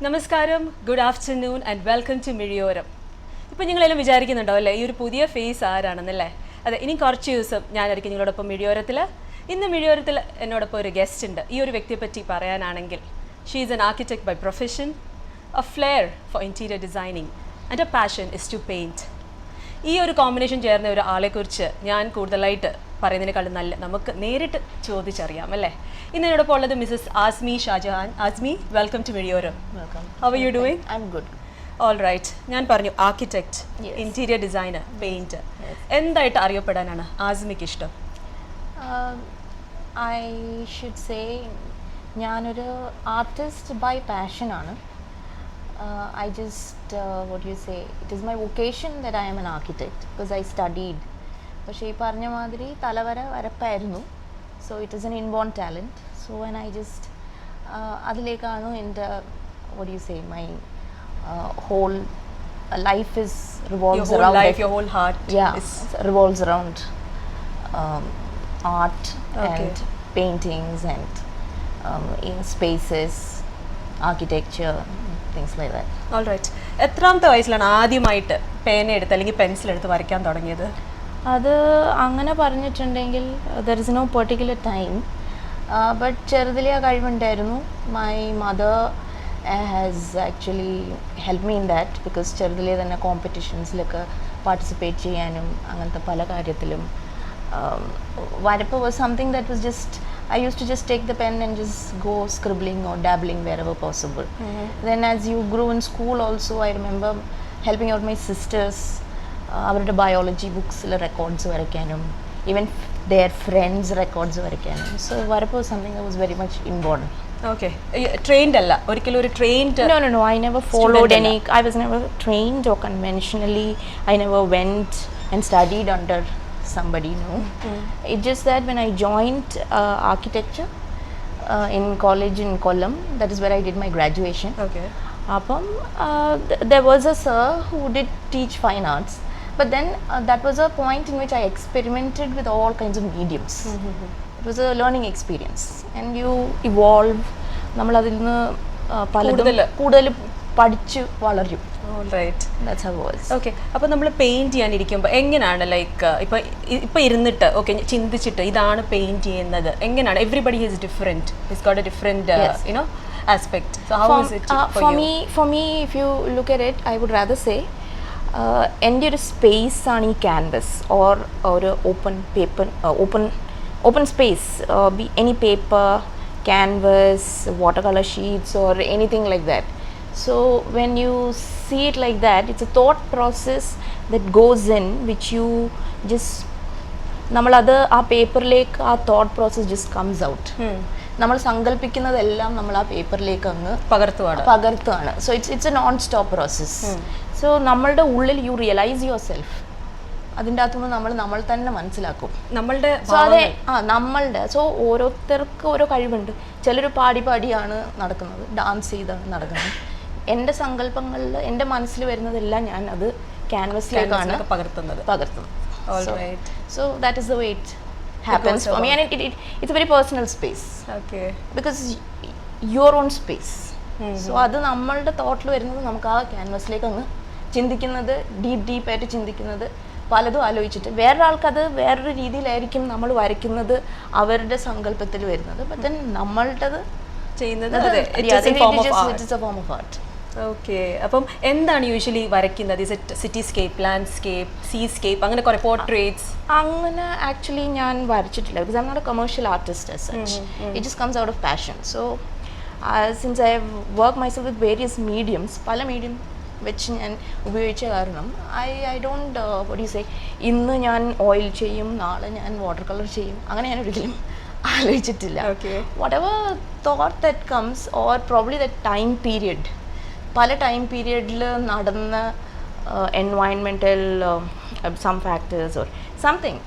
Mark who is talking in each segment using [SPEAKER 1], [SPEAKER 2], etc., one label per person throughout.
[SPEAKER 1] നമസ്കാരം, good afternoon and welcome to Mizhiyoram. ഇപ്പോൾ നിങ്ങളെല്ലാം വിചാരിക്കുന്നുണ്ടോ അല്ലേ ഈ ഒരു പുതിയ ഫേസ് ആരാണെന്നല്ലേ? അതെ, ഇനി കുറച്ച് ദിവസം ഞാനായിരിക്കും നിങ്ങളോടൊപ്പം മിഴിയോരത്തിൽ. ഇന്ന് മിഴിയോരത്തിൽ എന്നോടൊപ്പം ഒരു ഗസ്റ്റ് ഉണ്ട്. ഈ ഒരു വ്യക്തിയെപ്പറ്റി പറയാനാണെങ്കിൽ, she is an architect by profession, a flair for interior designing and a passion is to paint. ഈ ഒരു കോമ്പിനേഷൻ ചേർന്ന ഒരു ആളെക്കുറിച്ച് ഞാൻ കൂടുതലായിട്ട് പറയുന്നതിനേക്കാളും നല്ല നമുക്ക് നേരിട്ട് ചോദിച്ചറിയാം അല്ലേ? ഇന്ന് എന്നോടൊപ്പം ഉള്ളത് Mrs Asmi Shajahan. Asmi, welcome to Mizhiyoram.
[SPEAKER 2] Welcome.
[SPEAKER 1] How are you doing?
[SPEAKER 2] I'm good.
[SPEAKER 1] All right. ഞാൻ പറഞ്ഞു architect,
[SPEAKER 2] Yes.
[SPEAKER 1] Interior designer, painter. എന്തായിട്ട് അറിയപ്പെടാനാണ് ആസ്മിക്ക് ഇഷ്ടം?
[SPEAKER 2] I should say ഞാനൊരു ആർട്ടിസ്റ്റ് ബൈ പാഷനാണ്. I just, what do you say, it is my vocation that I am an architect because I studied. പക്ഷേ ഈ പറഞ്ഞ മാതിരി തലവര വരപ്പായിരുന്നു. So it is an inborn talent. So when I just അതിലേക്കാണ് എൻ്റെ, what do you say, my whole life is revolves
[SPEAKER 1] Your whole
[SPEAKER 2] around
[SPEAKER 1] life,
[SPEAKER 2] it.
[SPEAKER 1] your whole heart
[SPEAKER 2] Yeah,
[SPEAKER 1] is...
[SPEAKER 2] revolves around art
[SPEAKER 1] Okay.
[SPEAKER 2] and paintings and in spaces, architecture, things like that.
[SPEAKER 1] All right. എത്രാമത്തെ വയസ്സിലാണ് ആദ്യമായിട്ട് പേനയെടുത്ത് അല്ലെങ്കിൽ പെൻസിലെടുത്ത് വരയ്ക്കാൻ തുടങ്ങിയത്?
[SPEAKER 2] അത് അങ്ങനെ പറഞ്ഞിട്ടുണ്ടെങ്കിൽ there is no particular time, but ചെറുതിലെ ആ കഴിവുണ്ടായിരുന്നു. My mother has actually help me in that because ചെറുതിലെ തന്നെ കോമ്പറ്റീഷൻസിലൊക്കെ പാർട്ടിസിപ്പേറ്റ് ചെയ്യാനും അങ്ങനത്തെ പല കാര്യത്തിലും വരപ്പ് was something that was just I used to just take the pen and just go scribbling or dabbling wherever possible. Then as you grew in school also, I remember helping out my sisters. അവരുടെ biology ബുക്സിൽ records വരയ്ക്കാനും even their friends records വരയ്ക്കാനും. So വരപ്പ് was something that was very much important.
[SPEAKER 1] Okay. Trained അല്ല, ഒരിക്കലും ഒരു trained?
[SPEAKER 2] No, I never followed any, I was never trained or conventionally, I never went and studied under somebody, no. It's just that when I joined architecture in college in Kollam, that is where I did my graduation.
[SPEAKER 1] Okay.
[SPEAKER 2] Appam there was a sir who did teach fine arts, but then that was a point in which I experimented with all kinds of mediums. It was a learning experience and you evolve. നമ്മൾ അതിൽ നിന്ന് പലതും കൂടുതൽ പഠിച്ച് വളരും.
[SPEAKER 1] All right.
[SPEAKER 2] That's how it was.
[SPEAKER 1] Okay. അപ്പോൾ നമ്മൾ paint ചെയ്യാനിരിക്കുമ്പോൾ എങ്ങനെയാണ് ലൈക്ക് ഇപ്പോൾ ഇരുന്നിട്ട് ഓക്കെ ചിന്തിച്ചിട്ട് ഇതാണ് പെയിൻറ്റ് ചെയ്യുന്നത് എങ്ങനെയാണ്? Everybody is different, it's got A different you know aspect. So how is it
[SPEAKER 2] for me if you look at it, I would rather say എൻ്റെ ഒരു സ്പേസ് ആണ് ഈ ക്യാൻവസ് ഓർ ഒരു open space, any paper, canvas, watercolor sheets or anything like that. So when you see it like that, it's a thought process that goes in which you just നമ്മളത് ആ പേപ്പറിലേക്ക് ആ thought process just comes out. നമ്മൾ സങ്കല്പിക്കുന്നതെല്ലാം നമ്മൾ ആ പേപ്പറിലേക്ക് അങ്ങ് പകർത്തുകയാണ്. So it's a non stop process. So നമ്മളുടെ ഉള്ളിൽ യു റിയലൈസ് യുവർ സെൽഫ്. അതിൻ്റെ അകത്തുനിന്ന് നമ്മൾ തന്നെ മനസ്സിലാക്കും നമ്മളുടെ സോ ഓരോരുത്തർക്ക് ഓരോ കഴിവുണ്ട്. ചിലർ പാടിയാണ് നടക്കുന്നത്, ഡാൻസ് ചെയ്താണ് നടക്കുന്നത്. എൻ്റെ സങ്കല്പങ്ങളിൽ എൻ്റെ മനസ്സിൽ വരുന്നതെല്ലാം ഞാൻ അത് ക്യാൻവസിലേക്കാണ് പകർത്തുന്നത്. So that is the way it happens for me, and it's a very personal space. Okay. Because your own space. So അത് നമ്മളുടെ തോട്ടിൽ വരുന്നത് നമുക്ക് ആ ക്യാൻവസിലേക്ക് അങ്ങ് ചിന്തിക്കുന്നത്, ഡീപ്പായിട്ട് ചിന്തിക്കുന്നത്, പലതും ആലോചിച്ചിട്ട് വേറൊരാൾക്കത് വേറൊരു രീതിയിലായിരിക്കും നമ്മൾ വരയ്ക്കുന്നത്, അവരുടെ സങ്കല്പത്തിൽ വരുന്നത്. ബട്ട് ദെൻ നമ്മളുടേത് ചെയ്യുന്നത് it's a form of art.
[SPEAKER 1] Okay. അപ്പം എന്താണ് യൂഷ്വലി വരയ്ക്കുന്നത്? Is it cityscape, landscape, seascape, അങ്ങനെ കുറേ പോർട്രേറ്റ്സ്?
[SPEAKER 2] അങ്ങനെ ആക്ച്വലി ഞാൻ വരച്ചിട്ടില്ല because I'm not a commercial artist as such. It just comes out of passion. So since I work myself with various mediums, പല medium വെച്ച് ഞാൻ ഉപയോഗിച്ച കാരണം I don't what you say ഇന്ന് ഞാൻ ഓയിൽ ചെയ്യും, നാളെ ഞാൻ വാട്ടർ കളർ ചെയ്യും, അങ്ങനെ ഞാൻ ഒരിക്കലും ആലോചിച്ചിട്ടില്ല. Whatever thought that comes or probably that time period, പല ടൈം പീരിയഡിൽ നടന്ന environmental some factors or something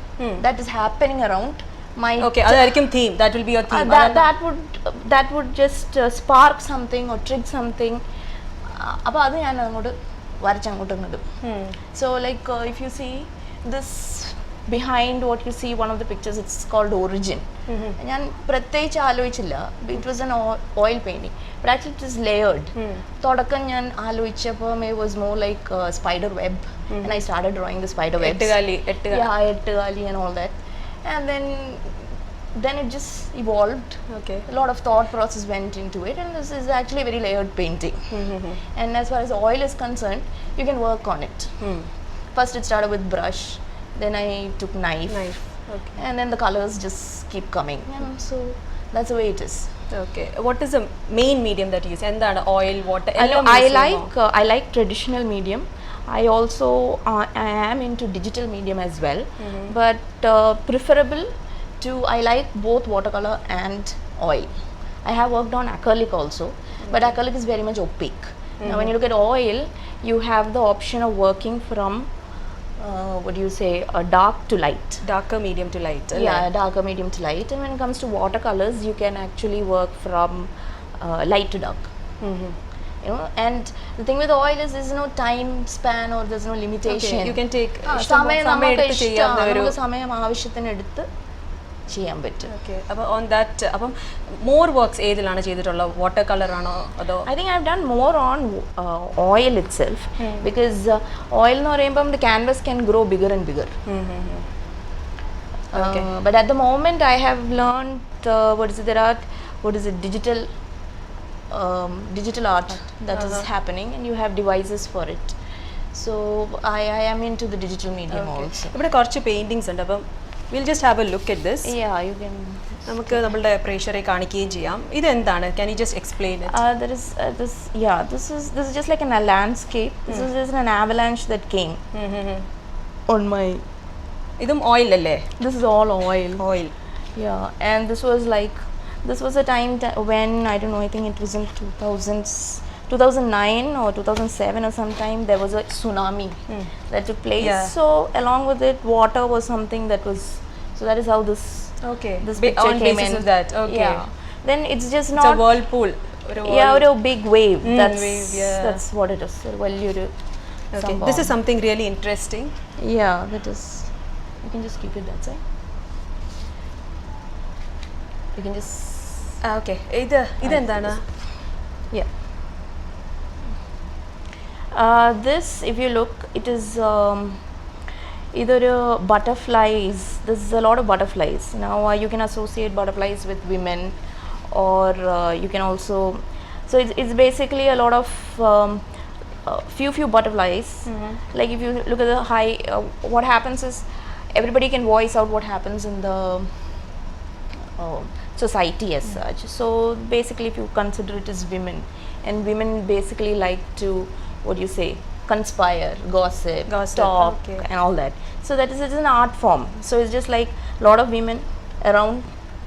[SPEAKER 2] that is happening around my
[SPEAKER 1] അതായിരിക്കും theme. that will be your theme.
[SPEAKER 2] that would just spark something or trigger something. അപ്പോൾ അത് ഞാൻ അങ്ങോട്ട് വരച്ചങ്ങോട്ട് ഇടും. So like if you see this behind what you see, one of the pictures, it's called Origin. ഞാൻ പ്രത്യേകിച്ച് ആലോചിച്ചില്ല, it was an oil painting, but actually it is layered. തുടക്കം ഞാൻ ആലോചിച്ചപ്പോൾ it was more like spider web, and I started drawing the spider webs. Ettukali and all that, and then it just evolved.
[SPEAKER 1] Okay.
[SPEAKER 2] A lot of thought process went into it, and this is actually a very layered painting. And as far as oil is concerned, you can work on it. First it started with brush, then I took knife.
[SPEAKER 1] Okay.
[SPEAKER 2] And then the colors just keep coming, and so that's the way it is.
[SPEAKER 1] Okay. What is the main medium that you use? എന്താണ് oil, water?
[SPEAKER 2] I like traditional medium. I also I am into digital medium as well, but preferable to, I like both watercolor and oil. I have worked on acrylic also, but acrylic is very much opaque. Now when you look at oil, you have the option of working from what do you say, dark to light.
[SPEAKER 1] Darker medium to light.
[SPEAKER 2] Yeah, darker medium to light. And when it comes to watercolors, you can actually work from light to dark. You know, and the thing with oil is there's no time span or there's no limitation.
[SPEAKER 1] Okay. You can take
[SPEAKER 2] സമയം നമുക്ക് ഇഷ്ടമാണ്, നമുക്ക് സമയം ആവശ്യത്തിന് എടുത്ത് ചെയ്യാൻ പറ്റും.
[SPEAKER 1] Okay. അപ്പോൾ on that, അപ്പം more works ഏതിലാണ് ചെയ്തിട്ടുള്ളത്? വാട്ടർ കളർ ആണോ അതോ?
[SPEAKER 2] I think I've done more on oil itself, because oil എന്ന് പറയുമ്പം the canvas can grow bigger and bigger. But at the moment I have learned what is it, digital art that is happening, and you have devices for it. So I am into the digital medium also.
[SPEAKER 1] ഇവിടെ കുറച്ച് paintings ഉണ്ട്, അപ്പം we'll just have a look at this.
[SPEAKER 2] Yeah, you can.
[SPEAKER 1] നമുക്ക് നമ്മളുടെ പ്രേക്ഷകരെ കാണിക്കുകയും ചെയ്യാം. ഇതെന്താണ്? Can you just explain it?
[SPEAKER 2] There is this is just like a landscape. This is just an avalanche that came on my.
[SPEAKER 1] ഇതും oil അല്ലേ?
[SPEAKER 2] This is all oil.
[SPEAKER 1] Oil.
[SPEAKER 2] Yeah, and this was a time when, I don't know, I think it was in 2009 or 2007 or sometime, there was a tsunami that took place.
[SPEAKER 1] Yeah.
[SPEAKER 2] So along with it, water was something that was, so that is how this picture
[SPEAKER 1] on
[SPEAKER 2] came
[SPEAKER 1] basis
[SPEAKER 2] in.
[SPEAKER 1] of that. Okay.
[SPEAKER 2] Yeah. Then it's just
[SPEAKER 1] It's
[SPEAKER 2] not
[SPEAKER 1] a whirlpool.
[SPEAKER 2] a big wave.
[SPEAKER 1] Wave, yeah.
[SPEAKER 2] That's what it is.
[SPEAKER 1] Okay. This is something really interesting.
[SPEAKER 2] Yeah, that is. You can just keep it that side. You can just.
[SPEAKER 1] Okay. ഇതെന്താണ്?
[SPEAKER 2] Yeah. This, if you look, it is either butterflies. There's a lot of butterflies. Now you can associate butterflies with women, or you can also. So it's basically a lot of few butterflies. Like if you look at the high, what happens is everybody can voice out what happens in the society as such. So basically, if you consider it as women, and women basically like to, what do you say, conspire, gossip, talk, and all that. So it's an art form. So it's just like a lot of women around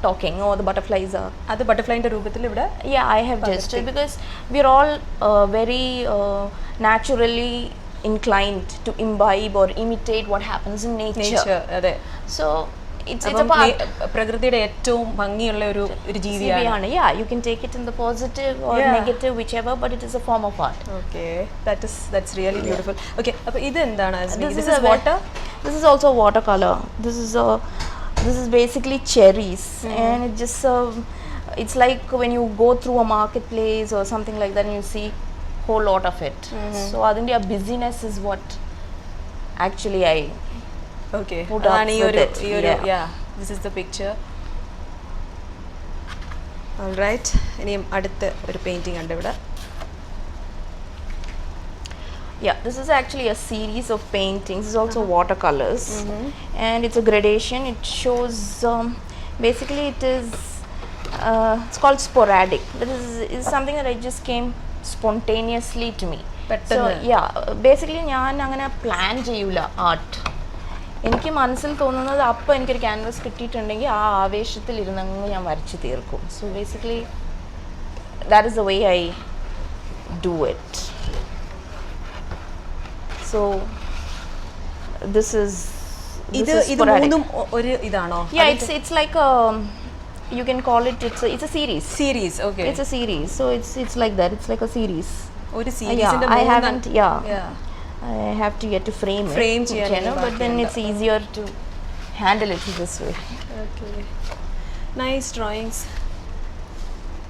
[SPEAKER 2] talking, or the butterflies are.
[SPEAKER 1] അത് ബട്ടർഫ്ലൈന്റെ രൂപത്തിൽ ഇവിടെ?
[SPEAKER 2] Yeah, I have just, because we're all very naturally inclined to imbibe or imitate what happens in nature.
[SPEAKER 1] അതെ.
[SPEAKER 2] So it's a part.
[SPEAKER 1] പ്രകൃതിയുടെ ഏറ്റവും ഭംഗിയുള്ള ഒരു ജീവിയാണ്.
[SPEAKER 2] Yeah, you can take it in the positive or negative, whichever, but it is a form of art.
[SPEAKER 1] Okay, that's really beautiful. Okay, അപ്പോൾ ഇത് എന്താണ്? This is water.
[SPEAKER 2] This is also watercolor. This is basically cherries, and it just it's like when you go through a marketplace or something like that, and you see whole lot of it. So I think the busyness is what actually I.
[SPEAKER 1] Okay.
[SPEAKER 2] Put up with it.
[SPEAKER 1] Yeah. This is the picture. All right. ഇനിയും അടുത്ത ഒരു painting ഉണ്ട് ഇവിടെ.
[SPEAKER 2] Yeah, this is actually a series of paintings. This is also watercolors, and it's a gradation. It shows basically it is it's called sporadic. This is something that I just came spontaneously to me. So yeah, basically ഞാൻ അങ്ങനെ plan ചെയ്യൂല art. എനിക്ക് മനസ്സിൽ തോന്നുന്നത് അപ്പോൾ എനിക്കൊരു canvas കിട്ടിയിട്ടുണ്ടെങ്കിൽ ആ ആവേശത്തിൽ ഇരുന്നങ്ങ് ഞാൻ വരച്ച് തീർക്കും. So basically that is the way I do it. So this is
[SPEAKER 1] ഇത് മൂന്നും ഒരു ഇതാണോ?
[SPEAKER 2] Yeah, it's like you can call it, it's a series.
[SPEAKER 1] Okay.
[SPEAKER 2] It's a series. So it's like that. It's like a series.
[SPEAKER 1] ഒരു സീരീസിന്റെ
[SPEAKER 2] I haven't, I have to get to frame it,
[SPEAKER 1] ചെയ്യാൻ,
[SPEAKER 2] but then it's easier to handle it this way.
[SPEAKER 1] Okay, nice drawings.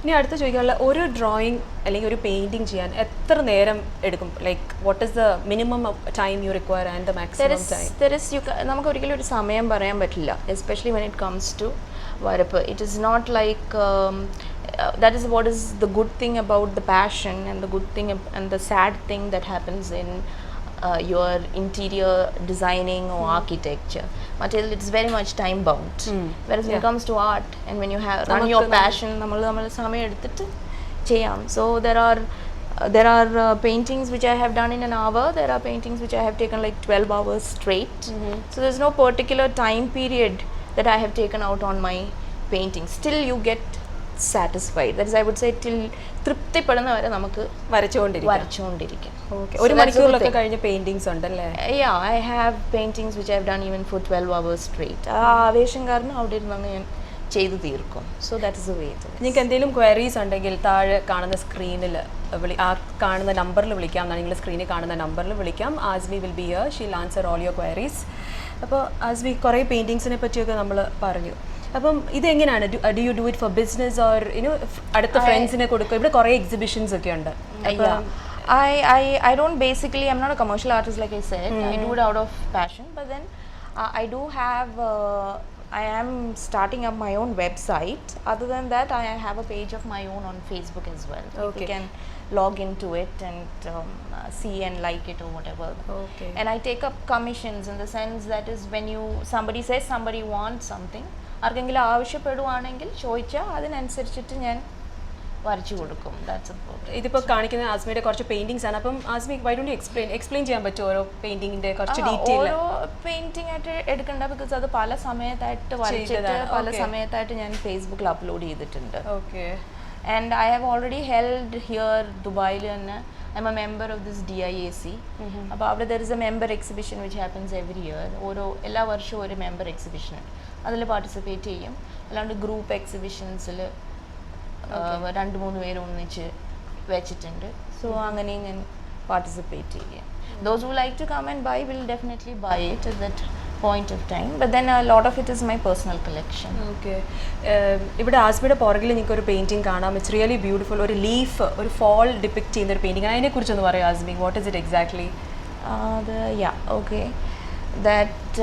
[SPEAKER 1] ഇനി അടുത്ത ചോദിക്കാനുള്ള, ഒരു drawing അല്ലെങ്കിൽ ഒരു painting ചെയ്യാൻ എത്ര നേരം എടുക്കും? Like what is the minimum time you require and the maximum time?
[SPEAKER 2] നമുക്ക് ഒരിക്കലും ഒരു സമയം പറയാൻ പറ്റില്ല, especially when it comes to വരപ്പ്. It is not like that is what is the good thing about the passion and the good thing and the sad thing that happens in your interior designing or architecture. Material, it's very much time bound. Whereas when it comes to art and when you have run your passion, നമ്മൾ സമയം എടുത്തിട്ട് ചെയ്യാം. So there are paintings which I have done in an hour. There are paintings which I have taken like 12 hours straight. So there's no particular time period that I have taken out on my painting. Still you get satisfied. That is, I would say, till തൃപ്തിപ്പെടുന്ന വരെ നമുക്ക് വരച്ചുകൊണ്ടിരിക്കും.
[SPEAKER 1] Okay, ഒരു മണിക്കൂറിലൊക്കെ കഴിഞ്ഞ paintings ഉണ്ടല്ലേ?
[SPEAKER 2] Yeah, I have paintings which I have done even for 12 hours straight. ആ ആവേശം കാരണം അവിടെ ഇരുന്ന് ഞാൻ ചെയ്തു തീർക്കും. So that is the way it is.
[SPEAKER 1] നിങ്ങൾക്ക് എന്തെങ്കിലും ക്വയറീസ് ഉണ്ടെങ്കിൽ താഴെ കാണുന്ന സ്ക്രീനിൽ ആ കാണുന്ന നമ്പറിൽ വിളിക്കാം. നിങ്ങൾ സ്ക്രീനിൽ കാണുന്ന നമ്പറിൽ വിളിക്കാം. Asked me will be here, she will answer all your queries. അപ്പോൾ ആസ്മി കുറേ പെയിൻറ്റിങ്സിനെ പറ്റിയൊക്കെ നമ്മൾ പറഞ്ഞു. അപ്പം ഇതെങ്ങനെയാണ്, do you do it for business or അടുത്ത ഫ്രണ്ട്സിനെ കൊടുക്കുക? ഇവിടെ കുറേ എക്സിബിഷൻസ് ഒക്കെ ഉണ്ട്.
[SPEAKER 2] I don't basically, I'm not a commercial artist like I said. I do it out of passion, but then I do have I am starting up my own website. Other than that, I have a page of my own on Facebook as well.
[SPEAKER 1] Okay.
[SPEAKER 2] You can log into it and see and like it or whatever.
[SPEAKER 1] Okay.
[SPEAKER 2] And I take up commissions in the sense that is when somebody says somebody wants something, ആർക്കെങ്കിലും ആവശ്യപ്പെടുവാണെങ്കിൽ ചോദിച്ചാൽ അതിനനുസരിച്ചിട്ട് ഞാൻ വരച്ചു കൊടുക്കും.
[SPEAKER 1] ഇതിപ്പോൾ കാണിക്കുന്ന ആസ്മിയുടെ കുറച്ച് paintings ആണ്. അപ്പം asked me, why don't you explain ചെയ്യാൻ പറ്റുമോ ഓരോ പെയിന്റിങ്ങിന്റെ കുറച്ച് ഡീറ്റെയിൽ?
[SPEAKER 2] ഓരോ പെയിന്റിംഗ് ആയിട്ട് എടുക്കണ്ട, ബിക്കോസ് അത് പല സമയത്തായിട്ട് വരച്ചിട്ട് പല സമയത്തായിട്ട് ഞാൻ ഫേസ്ബുക്കിൽ അപ്ലോഡ് ചെയ്തിട്ടുണ്ട്.
[SPEAKER 1] Okay.
[SPEAKER 2] And I have already held here ദുബായിൽ തന്നെ. I'm a member of this DIAC. അപ്പോൾ അവിടെ there is a member exhibition which happens every year. എല്ലാ വർഷവും ഒരു മെമ്പർ എക്സിബിഷൻ അതിൽ പാർട്ടിസിപ്പേറ്റ് ചെയ്യും. അല്ലാണ്ട് ഗ്രൂപ്പ് എക്സിബിഷൻസിൽ 2-3 പേര് ഒന്നിച്ച് വെച്ചിട്ടുണ്ട്. സോ അങ്ങനെ ഞാൻ പാർട്ടിസിപ്പേറ്റ് ചെയ്യാം. Those who like to come and buy will definitely buy it at that point of time, but then a lot of it is my personal collection.
[SPEAKER 1] Okay. ഇവിടെ ആസ്മിയുടെ പുറകിൽ നിങ്ങൾക്ക് ഒരു പെയിന്റിംഗ് കാണാം. It's really beautiful. ഒരു leaf, ഒരു fall depict ചെയ്യുന്ന ഒരു painting. അതിനെക്കുറിച്ചൊന്ന് പറയാം asked me, what is it exactly?
[SPEAKER 2] That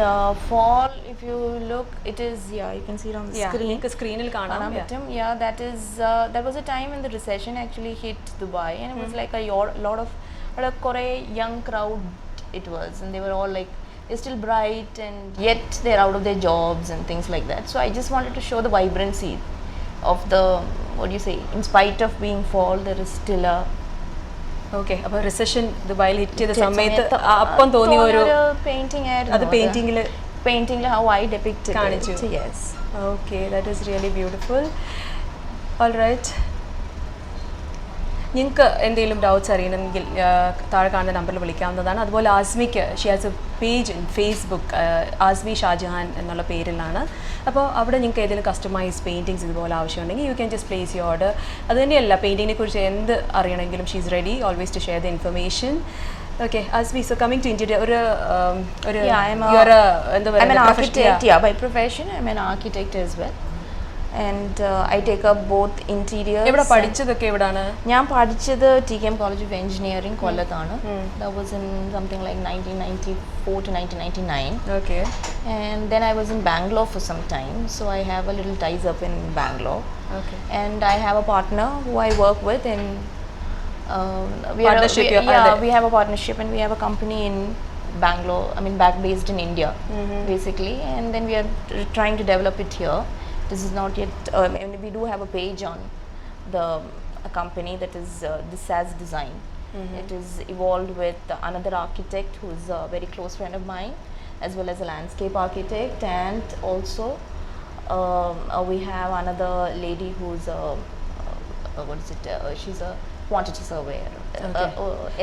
[SPEAKER 2] fall, if you look, it is, you can see it on the screen.
[SPEAKER 1] Screenil കാണാം.
[SPEAKER 2] That was a time when the recession actually hit Dubai, and it was like a lot of young crowd it was, and they were all like, they're still bright and yet they're out of their jobs and things like that. So I just wanted to show the vibrancy of the, what do you say, in spite of being fall, there is still a
[SPEAKER 1] okay. അപ്പോൾ recession ദുബായിൽ hit ചെയ്ത സമയത്ത് അപ്പം തോന്നിയ ഒരു
[SPEAKER 2] painting ആയിരുന്നു.
[SPEAKER 1] അത് പെയിന്റിംഗിൽ
[SPEAKER 2] how I depicted
[SPEAKER 1] കാണിച്ചു.
[SPEAKER 2] Yes.
[SPEAKER 1] Okay, that is really beautiful. All right. നിങ്ങൾക്ക് എന്തെങ്കിലും ഡൗട്ട്സ് അറിയണമെങ്കിൽ താഴെ കാണുന്ന നമ്പറിൽ വിളിക്കാവുന്നതാണ്. അതുപോലെ ആസ്മിക്ക് she has a page in Facebook, Asmi Shajahan എന്നുള്ള പേരിലാണ്. അപ്പോൾ അവിടെ നിങ്ങൾക്ക് ഏതെങ്കിലും കസ്റ്റമൈസ് പെയിൻറ്റിങ്സ് ഇതുപോലെ ആവശ്യമുണ്ടെങ്കിൽ you can just place your order. അത് തന്നെയല്ല, പെയിൻറ്റിങ്ങിനെ കുറിച്ച് എന്ത് അറിയണമെങ്കിലും she is ready always to share the information. Okay, Asmi, so coming to interior,
[SPEAKER 2] I'm an architect. Yeah, by profession, I'm an architect as well. And I take up both interiors.
[SPEAKER 1] എവിടെ പഠിച്ചതൊക്കെ എവിടാണ്?
[SPEAKER 2] ഞാൻ പഠിച്ചത് TKM College of Engineering കൊല്ലത്താണ്. That was in something like 1994 to 1999.
[SPEAKER 1] Okay.
[SPEAKER 2] And then I was in Bangalore for some time, so I have a little ties up in Bangalore.
[SPEAKER 1] Okay.
[SPEAKER 2] And I have a partner who I work with in we have a partnership, and we have a company in Bangalore, based in India, basically, and then we are trying to develop it here. This is not yet, we do have a page on the company that is this as design. It is evolved with another architect who is a very close friend of mine, as well as a landscape architect, and also we have another lady who's she's a quantity surveyor.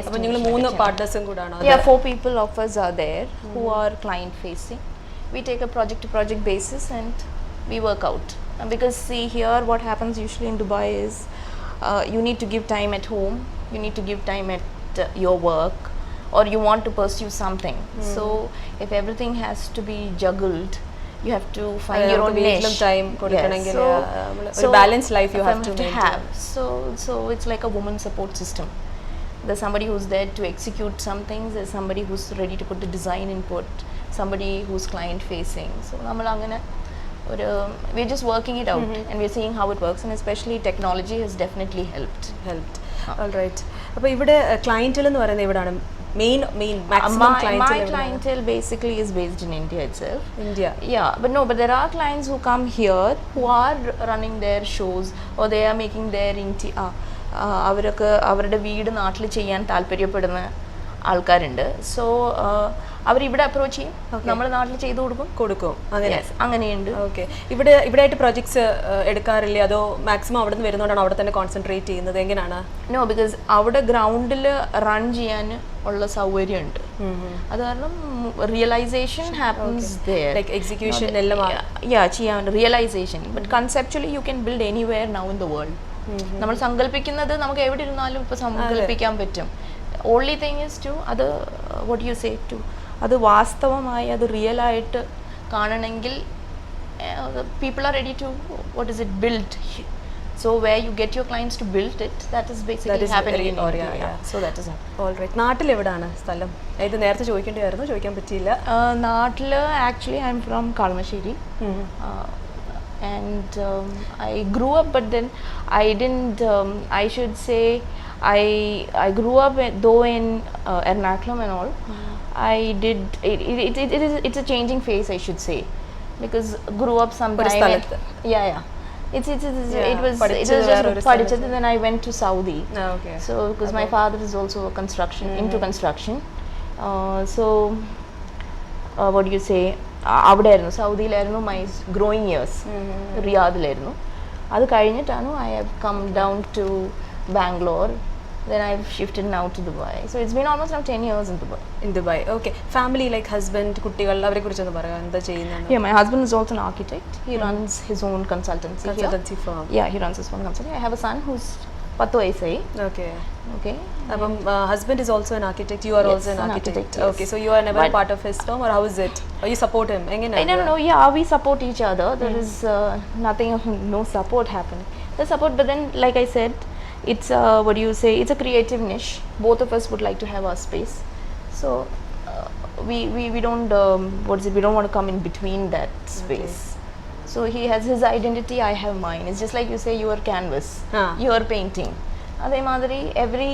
[SPEAKER 1] അപ്പോൾ നിങ്ങൾ 3 പാർട്ട്നേഴ്സും കൂടാണോ?
[SPEAKER 2] Yeah, 4 people of us are there who are client facing. We take a project to project basis and we work out. Because see, here what happens usually in Dubai is you need to give time at home, you need to give time at your work, or you want to pursue something. So if everything has to be juggled, you have to find your own niche.
[SPEAKER 1] time കൊടുക്കണമെങ്കിൽ ഒരു balanced life you have to
[SPEAKER 2] have. So it's like a woman support system. There's somebody who's there to execute some things, there's somebody who's ready to put the design input, somebody who's client facing. So നമ്മൾ അങ്ങനെ ഒരു we're just working it out and we're seeing how it works, and especially technology has definitely helped.
[SPEAKER 1] All right. അപ്പോൾ ഇവിടെ ക്ലയന്റിൽ എന്ന് പറയുന്നത് എവിടെയാണ് main maximum
[SPEAKER 2] my clientele basically is based in India itself.
[SPEAKER 1] India.
[SPEAKER 2] Yeah, but there are clients who come here who are running their shows or they are making their അവരൊക്കെ അവരുടെ വീട് നാട്ടിൽ ചെയ്യാൻ താല്പര്യപ്പെടുന്ന ആൾക്കാരുണ്ട്. സോ അവരിവിടെ അപ്രോച്ച് ചെയ്യും, നമ്മൾ നാട്ടിൽ ചെയ്തു കൊടുക്കും. അങ്ങനെയുണ്ട്.
[SPEAKER 1] ഓക്കെ. ഇവിടെയായിട്ട് പ്രൊജക്ട്സ് എടുക്കാറില്ലേ, അതോ മാക്സിമം അവിടെ നിന്ന് വരുന്നതുകൊണ്ടാണ് അവിടെ തന്നെ കോൺസെൻട്രേറ്റ് ചെയ്യുന്നത്, എങ്ങനെയാണ്?
[SPEAKER 2] നോ, ബിക്കോസ് അവിടെ ഗ്രൗണ്ടിൽ റൺ ചെയ്യാൻ ഉള്ള സൗകര്യമുണ്ട്. അത് കാരണം realisation happens there.
[SPEAKER 1] Like execution എല്ലാം
[SPEAKER 2] ചെയ്യാൻ realisation. But conceptually you can build anywhere now in the world. നമ്മൾ സങ്കല്പിക്കുന്നത് നമുക്ക് എവിടെ ഇരുന്നാലും ഇപ്പൊ സങ്കല്പിക്കാൻ പറ്റും. ഓൺലി തിങ് ഇസ് ടു അത് വാട്ട് യു സേ ടു അത് വാസ്തവമായി അത് റിയൽ ആയിട്ട് കാണണമെങ്കിൽ people are ready to what is it build. So where you get your clients to build it, that is basically happening in India. So that is
[SPEAKER 1] all right. നാട്ടിൽ എവിടെയാണ് സ്ഥലം? ഇത് നേരത്തെ ചോദിക്കേണ്ടിയായിരുന്നു, ചോദിക്കാൻ പറ്റിയില്ല.
[SPEAKER 2] നാട്ടിൽ actually I am from Kalamassery. And I grew up, but then I didn't I should say I grew up though in Ernakulam and all. I did it's a changing phase, I should say, because grew up sometime it was just പഠിച്ചത്. Then I went to Saudi.
[SPEAKER 1] Okay.
[SPEAKER 2] So because my father is also into construction, so what do you say, അവിടെ ആയിരുന്നു, സൗദിയിലായിരുന്നു my growing years, റിയാദിലായിരുന്നു. അത് കഴിഞ്ഞിട്ടാണ് I have come down to Bangalore. Then I've shifted now to Dubai. So it's been almost now 10 years in Dubai.
[SPEAKER 1] In Dubai. Okay. Family, like husband, കുട്ടികൾ, അവരെ കുറിച്ച് ഒന്ന് പറയാം, എന്താ ചെയ്യുന്നത്?
[SPEAKER 2] Yeah, my husband is also an architect. He runs his own consultancy firm. Yeah, he runs his own consultancy. I have a son who's 10 വയസ്സായി.
[SPEAKER 1] Okay.
[SPEAKER 2] അപ്പം
[SPEAKER 1] husband is also an architect. You are also an architect.
[SPEAKER 2] Yes.
[SPEAKER 1] Okay, so you are never part of his firm, or how is it? Or you support him?
[SPEAKER 2] No. Yeah, we support each other. There is nothing, no support happening. There's support, but then like I said, it's what do you say? It's a creative niche. Both of us would like to have our space. So we don't we don't want to come in between that space. Okay. So he has his identity, I have mine. It's just like you say, your canvas, your painting. Adhe madri every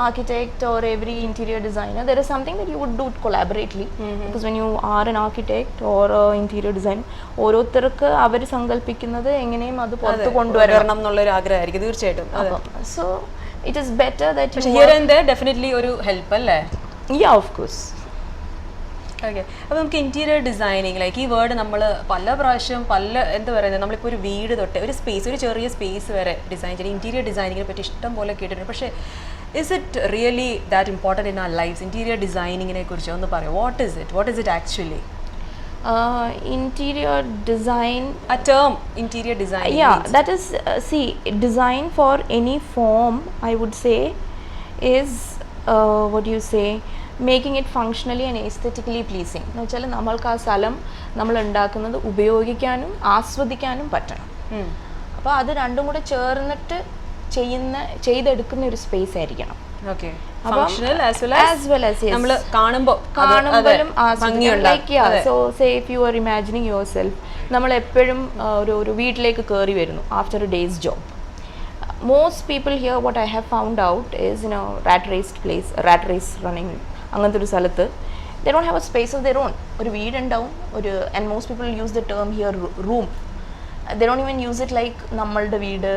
[SPEAKER 2] architect or every interior designer, there is something that you would do collaboratively. Because when you are an architect or an interior designer, ഓരോരുത്തർക്ക് അവർ സങ്കല്പിക്കുന്നത് എങ്ങനെയും അത് പുറത്ത് കൊണ്ടുവരണം
[SPEAKER 1] എന്നുള്ളൊരു ആഗ്രഹമായിരിക്കും തീർച്ചയായിട്ടും.
[SPEAKER 2] So it is better that you
[SPEAKER 1] here and there definitely ഒരു help അല്ലേ?
[SPEAKER 2] Yeah, of course.
[SPEAKER 1] Okay. അപ്പോൾ നമുക്ക് ഇൻറ്റീരിയർ ഡിസൈനിങ്, ലൈക്ക് ഈ വേർഡ് നമ്മൾ പല പ്രാവശ്യം എന്താ പറയുന്നത്, നമ്മളിപ്പോൾ ഒരു വീട് തൊട്ട് ഒരു സ്പേസ്, ഒരു ചെറിയ സ്പേസ് വരെ ഡിസൈൻ ചെയ്ത് ഇൻറ്റീരിയർ ഡിസൈനിങ്ങിനെ പറ്റി ഇഷ്ടം പോലെ കേട്ടിട്ടുണ്ട്. പക്ഷേ is it really that important in our lives? Interior designing-നെ കുറിച്ച് ഒന്ന് പറയൂ. What is it actually?
[SPEAKER 2] Interior design,
[SPEAKER 1] a term, interior design.
[SPEAKER 2] Yeah, means that is design for any form, I would say, is what do you say, making it functionally and aesthetically pleasing. എന്ന് വെച്ചാൽ നമ്മൾക്ക് ആ സ്ഥലം നമ്മൾ ഉണ്ടാക്കുന്നത് ഉപയോഗിക്കാനും ആസ്വദിക്കാനും പറ്റണം. അപ്പോൾ അത് രണ്ടും കൂടെ ചേർന്നിട്ട് ചെയ്തെടുക്കുന്ന ഒരു സ്പേസ് ആയിരിക്കണം.
[SPEAKER 1] Okay. Functional as well as നമ്മൾ
[SPEAKER 2] കാണുമ്പോഴും so say if you are imagining yourself, നമ്മൾ എപ്പോഴും ഒരു വീട്ടിലേക്ക് കയറി വരുന്നു after a day's job. Most people here, what I have found out is, rat race running അങ്ങനത്തെ ഒരു സ്ഥലത്ത് they don't have a space of their own. ഒരു വീടുണ്ടാവും, and most people use the term here room. They don't even use it like നമ്മളുടെ വീട്,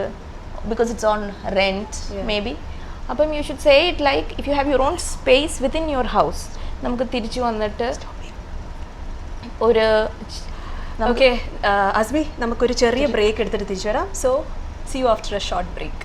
[SPEAKER 2] because it's on rent. Maybe അപ്പം you should say it like if you have your own space within your house. നമുക്ക് തിരിച്ചു വന്നിട്ട്
[SPEAKER 1] okay Azmi, നമുക്കൊരു ചെറിയ break എടുത്തിട്ട് തിരിച്ചു വരാം. So see you after a short break.